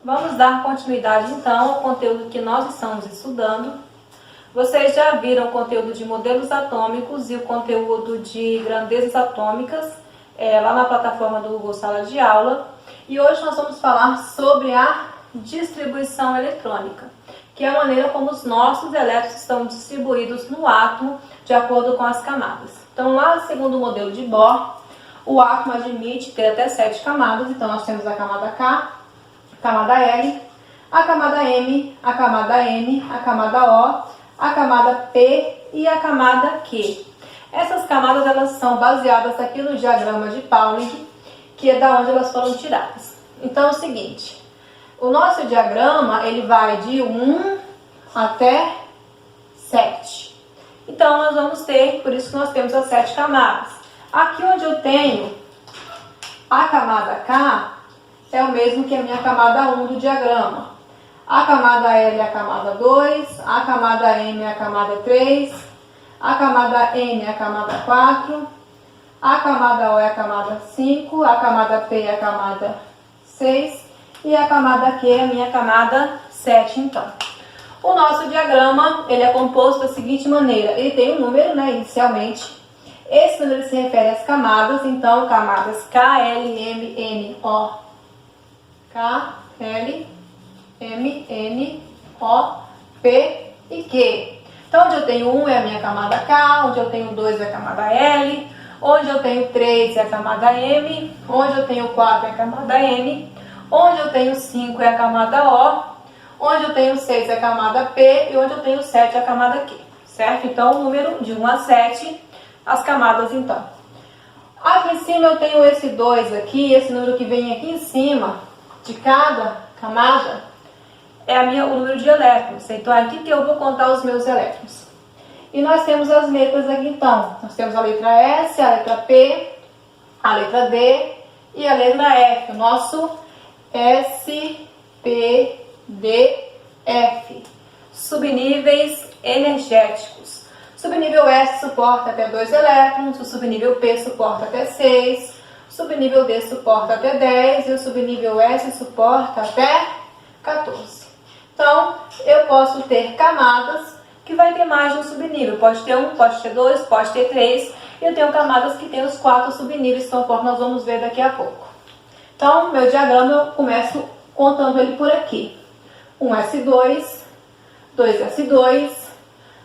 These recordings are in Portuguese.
Vamos dar continuidade então ao conteúdo que nós estamos estudando. Vocês já viram o conteúdo de modelos atômicos e o conteúdo de grandezas atômicas lá na plataforma do Google Sala de Aula. E hoje nós vamos falar sobre a distribuição eletrônica, que é a maneira como os nossos elétrons estão distribuídos no átomo de acordo com as camadas. Então, lá segundo o modelo de Bohr, o átomo admite ter até 7 camadas. Então, nós temos a camada K, a camada L, a camada M, a camada N, a camada O, a camada P e a camada Q. Essas camadas elas são baseadas aqui no diagrama de Pauling, que é da onde elas foram tiradas. Então é o seguinte, o nosso diagrama ele vai de 1 até 7. Então nós vamos ter, por isso que nós temos as 7 camadas. Aqui onde eu tenho a camada K, é o mesmo que a minha camada 1 do diagrama. A camada L é a camada 2, a camada M é a camada 3, a camada N é a camada 4, a camada O é a camada 5, a camada P é a camada 6 e a camada Q é a minha camada 7, então. O nosso diagrama ele é composto da seguinte maneira, ele tem um número, né, inicialmente. Esse número se refere às camadas, então camadas K, L, M, N, O, K, L, M, N, O, P e Q. Então, onde eu tenho 1 é a minha camada K, onde eu tenho 2 é a camada L, onde eu tenho 3 é a camada M, onde eu tenho 4 é a camada N, onde eu tenho 5 é a camada O, onde eu tenho 6 é a camada P e onde eu tenho 7 é a camada Q, certo? Então, o número de 1 a 7, as camadas então. Aqui em cima eu tenho esse 2 aqui, esse número que vem aqui em cima de cada camada é o número de elétrons. Então, é aqui que eu vou contar os meus elétrons. E nós temos as letras aqui então. Nós temos a letra S, a letra P, a letra D e a letra F. O nosso S, P, D, F. Subníveis energéticos. O subnível S suporta até 2 elétrons, o subnível P suporta até 6, o subnível D suporta até 10 e o subnível S suporta até 14. Então, eu posso ter camadas que vai ter mais de um subnível. Pode ter 1, pode ter 2, pode ter 3. E eu tenho camadas que tem os 4 subníveis, conforme nós vamos ver daqui a pouco. Então, meu diagrama eu começo contando ele por aqui. 1S2, 2S2,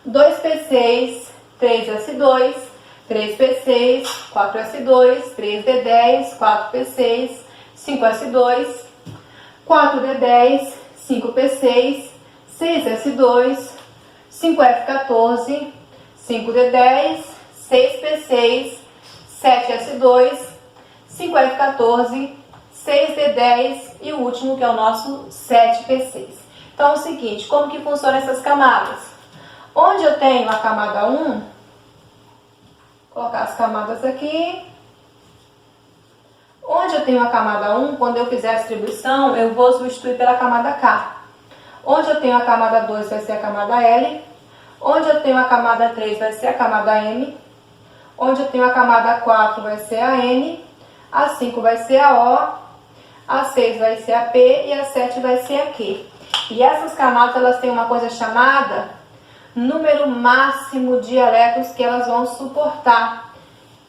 2P6, 3S2, 3P6, 4S2, 3D10, 4P6, 5S2, 4D10, 5P6, 6S2, 5F14, 5D10, 6P6, 7S2, 5F14, 6D10 e o último que é o nosso 7P6. Então é o seguinte, como que funcionam essas camadas? Onde eu tenho a camada 1, vou colocar as camadas aqui. Onde eu tenho a camada 1, quando eu fizer a distribuição, eu vou substituir pela camada K. Onde eu tenho a camada 2 vai ser a camada L. Onde eu tenho a camada 3 vai ser a camada M. Onde eu tenho a camada 4 vai ser a N. A 5 vai ser a O. A 6 vai ser a P e a 7 vai ser a Q. E essas camadas elas têm uma coisa chamada número máximo de elétrons que elas vão suportar,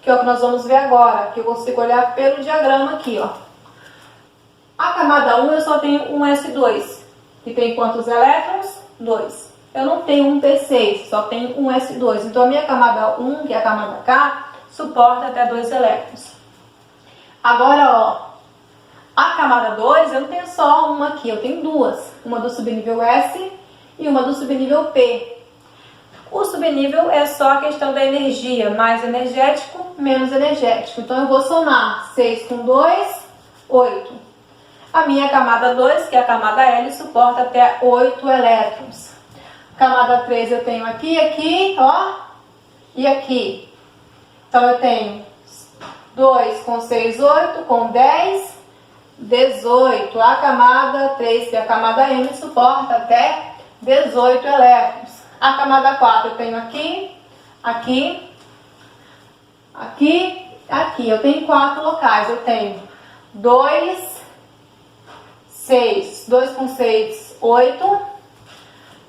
que é o que nós vamos ver agora, que eu consigo olhar pelo diagrama aqui, ó. A camada 1 eu só tenho um S2, que tem quantos elétrons? 2. Eu não tenho um P6, só tenho um S2. Então a minha camada 1, que é a camada K, suporta até 2 elétrons. Agora, ó, a camada 2 eu não tenho só uma aqui, eu tenho duas. Uma do subnível S e uma do subnível P. O subnível é só a questão da energia, mais energético, menos energético. Então, eu vou somar 6 com 2, 8. A minha camada 2, que é a camada L, suporta até 8 elétrons. Camada 3 eu tenho aqui, aqui, ó, e aqui. Então, eu tenho 2 com 6, 8, com 10, 18. A camada 3, que é a camada M, suporta até 18 elétrons. A camada 4 eu tenho aqui, aqui, aqui, aqui. Eu tenho 4 locais. Eu tenho 2, 6, 2 com 6, 8,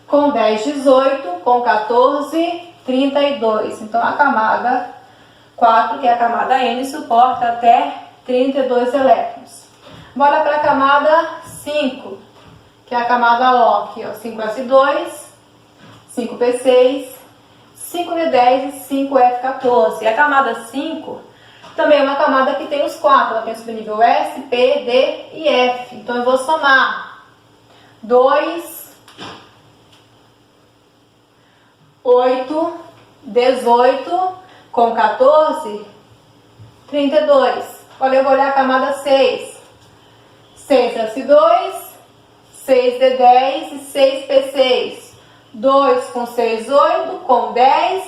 com 10, 18, com 14, 32. Então, a camada 4, que é a camada N, suporta até 32 elétrons. Bora para a camada 5, que é a camada O, aqui, ó, 5s2, 5p6, 5d10 e 5f14. E a camada 5 também é uma camada que tem os 4, ela tem o subnível S, P, D e F. Então, eu vou somar 2, 8, 18, com 14, 32. Olha, eu vou olhar a camada 6. 6s2, 6d10 e 6p6. 2 com 6, 8, com 10,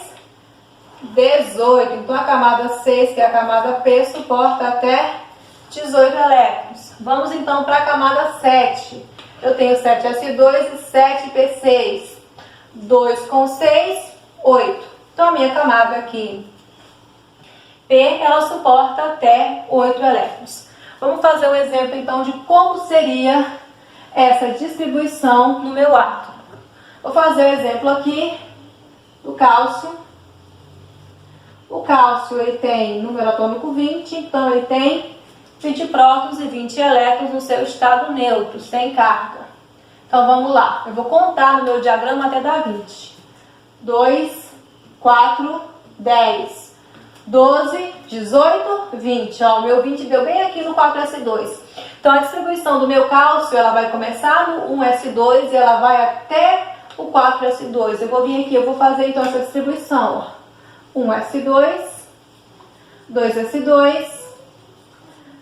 18. Então, a camada 6, que é a camada P, suporta até 18 elétrons. Vamos, então, para a camada 7. Eu tenho 7s2 e 7p6. 2 com 6, 8. Então, a minha camada aqui, P, ela suporta até 8 elétrons. Vamos fazer um exemplo, então, de como seria essa distribuição no meu átomo. Vou fazer o exemplo aqui do cálcio. O cálcio, ele tem número atômico 20, então ele tem 20 prótons e 20 elétrons no seu estado neutro, sem carga. Então, vamos lá. Eu vou contar no meu diagrama até dar 20. 2, 4, 10, 12, 18, 20. Ó, o meu 20 deu bem aqui no 4s2. Então, a distribuição do meu cálcio, ela vai começar no 1s2 e ela vai até o 4s2. Eu vou vir aqui, eu vou fazer então essa distribuição. Ó. 1s2, 2s2,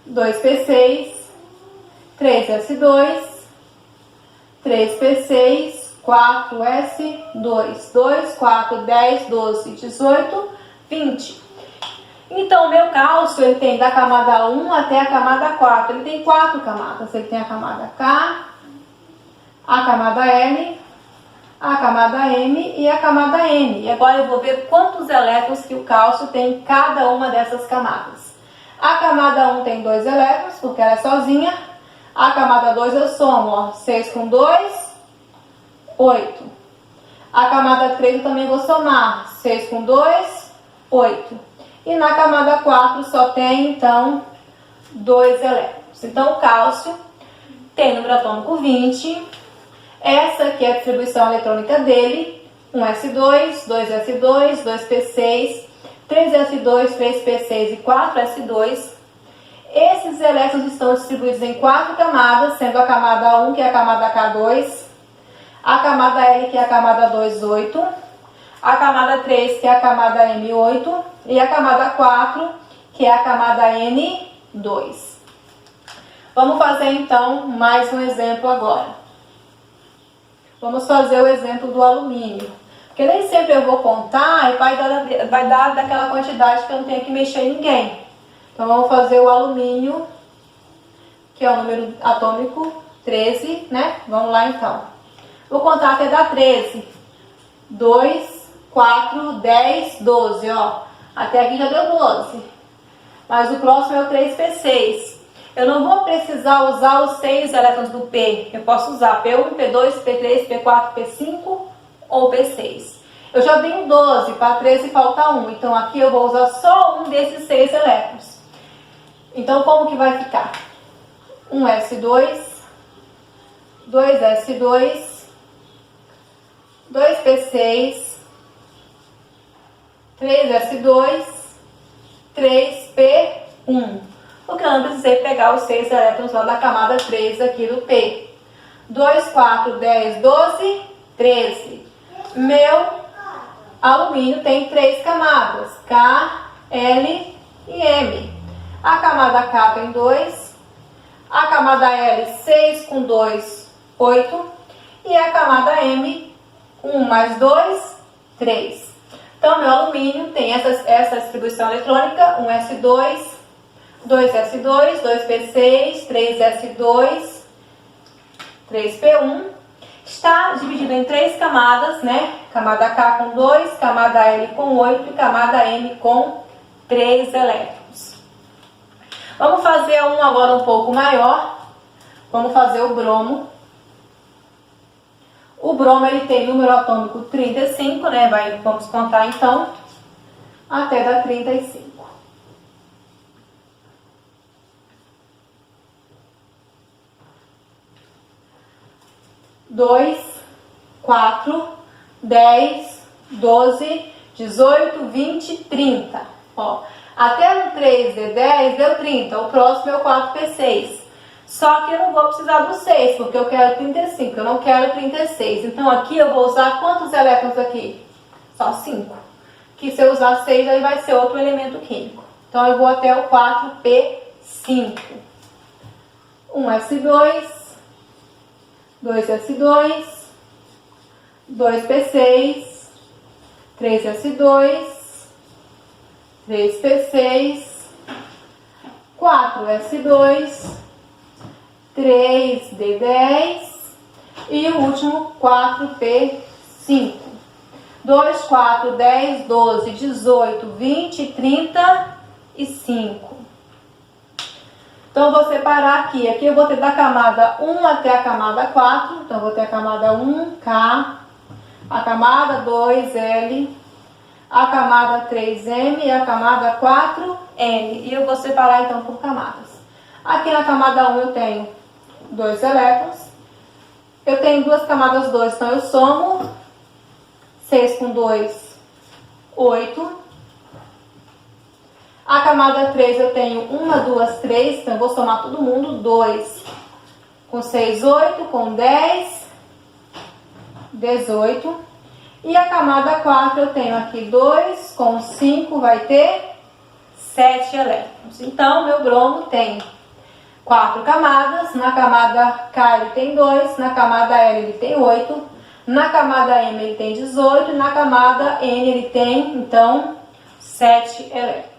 2p6, 3s2, 3p6, 4s2, 2, 4, 10, 12, 18, 20. Então, o meu cálcio, ele tem da camada 1 até a camada 4. Ele tem 4 camadas. Ele tem a camada K, a camada L, a camada M e a camada N. E agora eu vou ver quantos elétrons que o cálcio tem em cada uma dessas camadas. A camada 1 tem 2 elétrons, porque ela é sozinha. A camada 2 eu somo, ó, 6 com 2, 8. A camada 3 eu também vou somar, 6 com 2, 8. E na camada 4 só tem, então, 2 elétrons. Então, o cálcio tem número atômico 20. Essa aqui é a distribuição eletrônica dele. 1s2, 2s2, 2p6, 3s2, 3p6 e 4s2. Esses elétrons estão distribuídos em 4 camadas, sendo a camada 1, que é a camada K2, a camada L, que é a camada 2, 8, a camada 3, que é a camada M, 8, e a camada 4, que é a camada N, 2. Vamos fazer, então, mais um exemplo agora. Vamos fazer o exemplo do alumínio. Porque nem sempre eu vou contar e vai dar daquela quantidade que eu não tenho que mexer em ninguém. Então, vamos fazer o alumínio, que é o número atômico 13, né? Vamos lá, então. Vou contar até dar 13. 2, 4, 10, 12, ó. Até aqui já deu 12. Mas o próximo é o 3p6. Eu não vou precisar usar os 6 elétrons do P. Eu posso usar P1, P2, P3, P4, P5 ou P6. Eu já tenho 12, para 13 falta 1. Então, aqui eu vou usar só um desses 6 elétrons. Então, como que vai ficar? 1s2, 2s2, 2p6, 3s2, 3p1. Porque eu não precisei pegar os 6 elétrons lá da camada 3 aqui do P. 2, 4, 10, 12, 13. Meu alumínio tem 3 camadas, K, L e M. A camada K tem 2, a camada L 6 com 2, 8 e a camada M 1 mais 2, 3. Então, meu alumínio tem essa distribuição eletrônica, 1s2, 2s2, 2p6, 3s2, 3p1. Está dividido em 3 camadas, né? Camada K com 2, camada L com 8 e camada M com 3 elétrons. Vamos fazer um agora um pouco maior. Vamos fazer o bromo. O bromo ele tem número atômico 35, né? Vamos contar então até dar 35. 2, 4, 10, 12, 18, 20, 30. Ó, até no 3D10 deu 30, o próximo é o 4P6. Só que eu não vou precisar do 6, porque eu quero 35, eu não quero 36. Então aqui eu vou usar quantos elétrons aqui? Só 5. Que se eu usar 6, aí vai ser outro elemento químico. Então eu vou até o 4P5. 1S2, 2S2, 2P6, 3S2, 3P6, 4S2, 3D10 e o último 4P5. 2, 4, 10, 12, 18, 20, 35. Então, eu vou separar aqui. Aqui eu vou ter da camada 1 até a camada 4. Então, eu vou ter a camada 1, K, a camada 2, L, a camada 3M e a camada 4, N. E eu vou separar, então, por camadas. Aqui na camada 1 eu tenho 2 elétrons. Eu tenho duas camadas 2, então eu somo 6 com 2, 8. A camada 3 eu tenho 1, 2, 3, então eu vou somar todo mundo, 2 com 6, 8, com 10, 18. E a camada 4 eu tenho aqui 2 com 5, vai ter 7 elétrons. Então, meu bromo tem 4 camadas, na camada K ele tem 2, na camada L ele tem 8, na camada M ele tem 18, e na camada N ele tem, então, 7 elétrons.